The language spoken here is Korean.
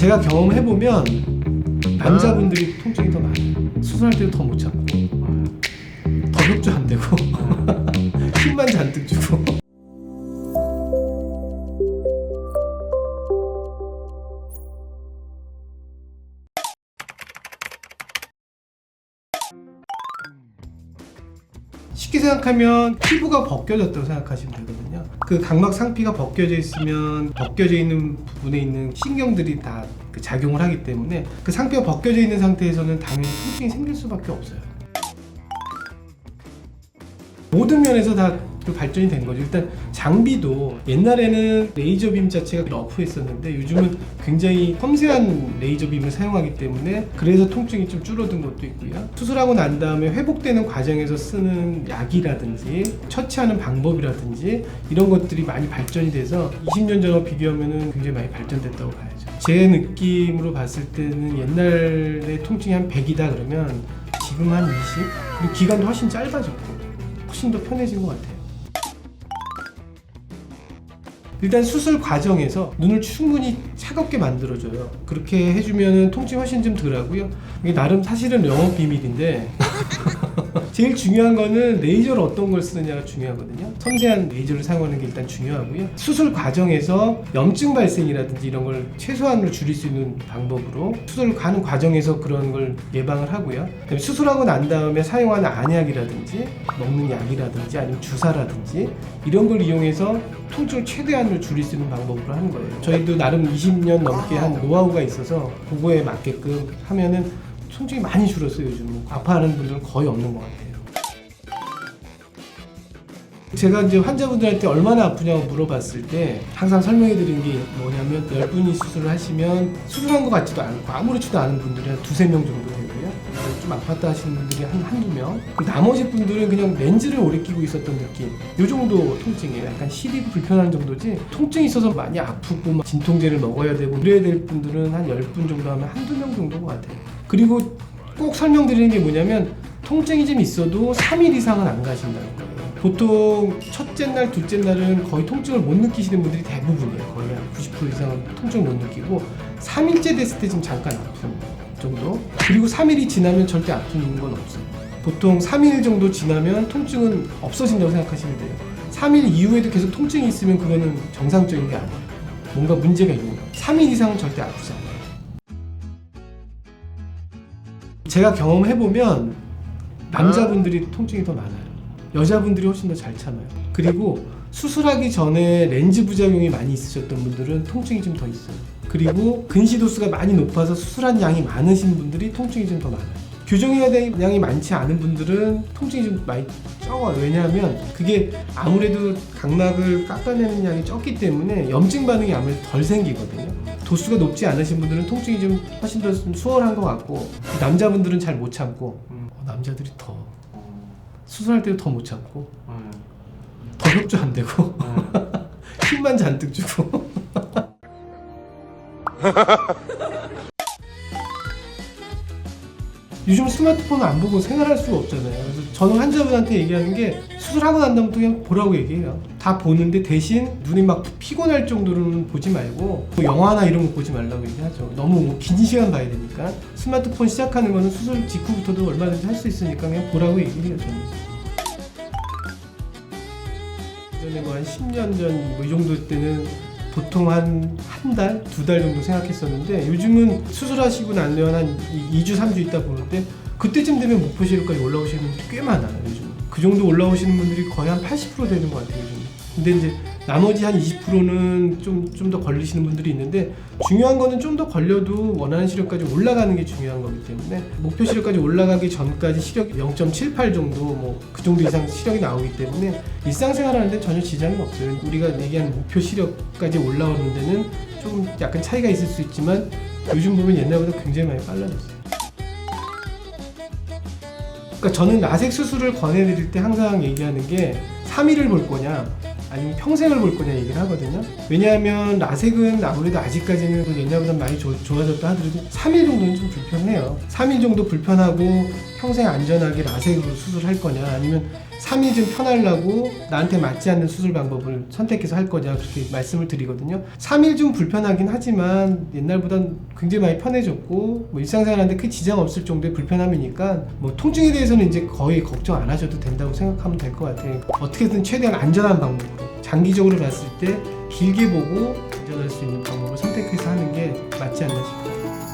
제가 경험해보면 남자분들이 통증이 더 많아요. 수술할 때도 더 못 참고 더 협조 안 되고 힘만 잔뜩 주고. 쉽게 생각하면 피부가 벗겨졌다고 생각하시면 되거든요. 그 각막 상피가 벗겨져 있으면 벗겨져 있는 부분에 있는 신경들이 다 그 작용을 하기 때문에 그 상피가 벗겨져 있는 상태에서는 당연히 통증이 생길 수밖에 없어요. 모든 면에서 다 그 발전이 된 거죠. 일단 장비도 옛날에는 레이저 빔 자체가 러프했었는데 요즘은 굉장히 섬세한 레이저 빔을 사용하기 때문에 그래서 통증이 좀 줄어든 것도 있고요. 수술하고 난 다음에 회복되는 과정에서 쓰는 약이라든지 처치하는 방법이라든지 이런 것들이 많이 발전이 돼서 20년 전과 비교하면 굉장히 많이 발전됐다고 봐야죠. 제 느낌으로 봤을 때는 옛날에 통증이 한 100이다 그러면 지금 한 20? 그리고 기간도 훨씬 짧아졌고 훨씬 더 편해진 것 같아요. 일단 수술 과정에서 눈을 충분히 차갑게 만들어줘요. 그렇게 해주면 통증이 훨씬 좀 덜하고요. 이게 나름 사실은 영업 비밀인데 제일 중요한 거는 레이저를 어떤 걸 쓰느냐가 중요하거든요. 섬세한 레이저를 사용하는 게 일단 중요하고요. 수술 과정에서 염증 발생이라든지 이런 걸 최소한으로 줄일 수 있는 방법으로 수술을 가는 과정에서 그런 걸 예방을 하고요. 그다음에 수술하고 난 다음에 사용하는 안약이라든지 먹는 약이라든지 아니면 주사라든지 이런 걸 이용해서 통증을 최대한으로 줄일 수 있는 방법으로 하는 거예요. 저희도 나름 20년 넘게 한 노하우가 있어서 그거에 맞게끔 하면은 통증이 많이 줄었어요. 요즘은 아파하는 분들은 거의 없는 것 같아요. 제가 이제 환자분들한테 얼마나 아프냐고 물어봤을 때 항상 설명해 드린 게 뭐냐면 10분이 수술을 하시면 수술한 것 같지도 않고 아무렇지도 않은 분들이 한 2-3명 정도 되고요. 좀 아팠다 하시는 분들이 한두 명. 나머지 분들은 그냥 렌즈를 오래 끼고 있었던 느낌. 요 정도 통증이에요. 약간 시리고 불편한 정도지 통증이 있어서 많이 아프고 막 진통제를 먹어야 되고 그래야 될 분들은 한 10분 정도 하면 한두 명 정도인 것 같아요. 그리고 꼭 설명드리는 게 뭐냐면 통증이 좀 있어도 3일 이상은 안 가신다는 거예요. 보통 첫째 날, 둘째 날은 거의 통증을 못 느끼시는 분들이 대부분이에요. 거의 한 90% 이상은 통증을 못 느끼고 3일째 됐을 때 좀 잠깐 아픈 정도. 그리고 3일이 지나면 절대 아픈 건 없어요. 보통 3일 정도 지나면 통증은 없어진다고 생각하시면 돼요. 3일 이후에도 계속 통증이 있으면 그거는 정상적인 게 아니에요. 뭔가 문제가 있는 거예요. 3일 이상은 절대 아프지 않아요. 제가 경험해보면 남자분들이 통증이 더 많아요. 여자분들이 훨씬 더 잘 참아요. 그리고 수술하기 전에 렌즈 부작용이 많이 있으셨던 분들은 통증이 좀 더 있어요. 그리고 근시도수가 많이 높아서 수술한 양이 많으신 분들이 통증이 좀 더 많아요. 교정해야 될 양이 많지 않은 분들은 통증이 좀 많이 적어요. 왜냐하면 그게 아무래도 각막을 깎아내는 양이 적기 때문에 염증 반응이 아무래도 덜 생기거든요. 도수가 높지 않으신 분들은 통증이 좀 훨씬 더 좀 수월한 것 같고 남자분들은 잘 못 참고 남자들이 더 수술할 때도 더 못 참고 더 협조 안 되고 힘만 잔뜩 주고 요즘 스마트폰을 안 보고 생활할 수가 없잖아요. 그래서 저는 환자분한테 얘기하는 게 수술하고 난 다음부터 그냥 보라고 얘기해요. 다 보는데 대신 눈이 막 피곤할 정도로는 보지 말고 뭐 영화나 이런 거 보지 말라고 얘기하죠. 너무 긴 시간 봐야 되니까. 스마트폰 시작하는 거는 수술 직후부터도 얼마든지 할 수 있으니까 그냥 보라고 얘기해요. 저는 예전에 뭐 한 10년 전 뭐 이 정도 때는 보통 한 달, 2달 정도 생각했었는데 요즘은 수술하시고 나면 한 2주, 3주 있다 보는데 그때쯤 되면 목표시력까지 올라오시는 분들이 꽤 많아요. 요즘 그 정도 올라오시는 분들이 거의 한 80% 되는 것 같아요. 요즘. 근데 이제 나머지 한 20%는 좀 더 걸리시는 분들이 있는데 중요한 거는 좀 더 걸려도 원하는 시력까지 올라가는 게 중요한 거기 때문에 목표 시력까지 올라가기 전까지 시력이 0.78 정도 뭐 그 정도 이상 시력이 나오기 때문에 일상생활 하는데 전혀 지장이 없어요. 우리가 얘기하는 목표 시력까지 올라오는 데는 좀 약간 차이가 있을 수 있지만 요즘 보면 옛날보다 굉장히 많이 빨라졌어요. 그러니까 저는 라섹 수술을 권해드릴 때 항상 얘기하는 게 3일을 볼 거냐 아니면 평생을 볼 거냐 얘기를 하거든요. 왜냐하면 라섹은 아무래도 아직까지는 옛날보다 많이 좋아졌다 하더라도 3일 정도는 좀 불편해요. 3일 정도 불편하고 평생 안전하게 라섹으로 수술할 거냐 아니면 3일 좀 편하려고 나한테 맞지 않는 수술 방법을 선택해서 할 거냐 그렇게 말씀을 드리거든요. 3일 좀 불편하긴 하지만 옛날보단 굉장히 많이 편해졌고 뭐 일상생활하는데 큰 지장 없을 정도의 불편함이니까 뭐 통증에 대해서는 이제 거의 걱정 안 하셔도 된다고 생각하면 될 것 같아요. 어떻게든 최대한 안전한 방법으로 장기적으로 봤을 때 길게 보고 안전할 수 있는 방법을 선택해서 하는 게 맞지 않나 싶어요.